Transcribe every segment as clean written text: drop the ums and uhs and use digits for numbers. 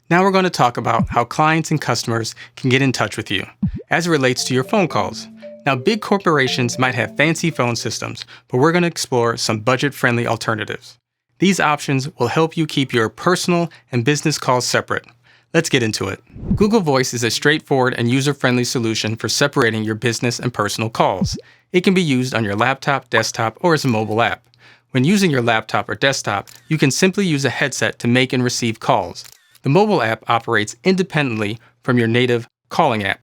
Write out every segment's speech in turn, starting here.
Now we're going to talk about how clients and customers can get in touch with you as it relates to your phone calls. Now, big corporations might have fancy phone systems, but we're going to explore some budget-friendly alternatives. These options will help you keep your personal and business calls separate. Let's get into it. Google Voice is a straightforward and user-friendly solution for separating your business and personal calls. It can be used on your laptop, desktop, or as a mobile app. When using your laptop or desktop, you can simply use a headset to make and receive calls. The mobile app operates independently from your native calling app.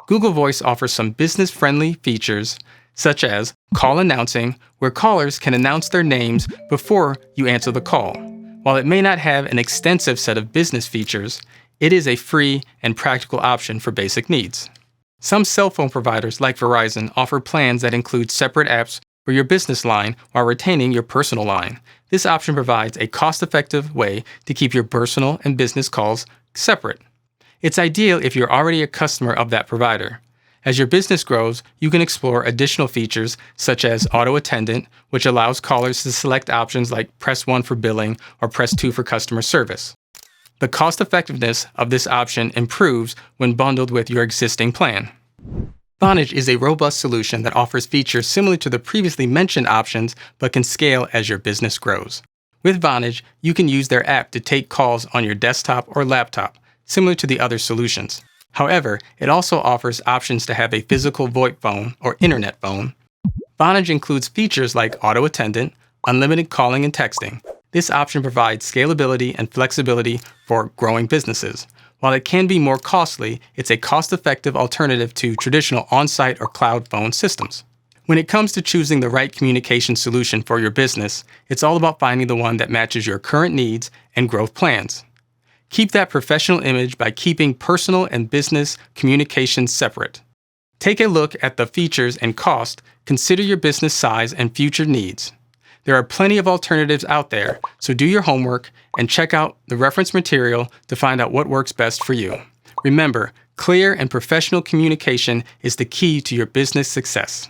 Google Voice offers some business-friendly features, such as call announcing, where callers can announce their names before you answer the call. While it may not have an extensive set of business features, it is a free and practical option for basic needs. Some cell phone providers like Verizon offer plans that include separate apps for your business line while retaining your personal line. This option provides a cost-effective way to keep your personal and business calls separate. It's ideal if you're already a customer of that provider. As your business grows, you can explore additional features such as auto attendant, which allows callers to select options like press 1 for billing or press 2 for customer service. The cost-effectiveness of this option improves when bundled with your existing plan. Vonage is a robust solution that offers features similar to the previously mentioned options but can scale as your business grows. With Vonage, you can use their app to take calls on your desktop or laptop, similar to the other solutions. However, it also offers options to have a physical VoIP phone or internet phone. Vonage includes features like auto attendant, unlimited calling and texting. This option provides scalability and flexibility for growing businesses. While it can be more costly, it's a cost-effective alternative to traditional on-site or cloud phone systems. When it comes to choosing the right communication solution for your business, it's all about finding the one that matches your current needs and growth plans. Keep that professional image by keeping personal and business communications separate. Take a look at the features and cost, consider your business size and future needs. There are plenty of alternatives out there, so do your homework and check out the reference material to find out what works best for you. Remember, clear and professional communication is the key to your business success.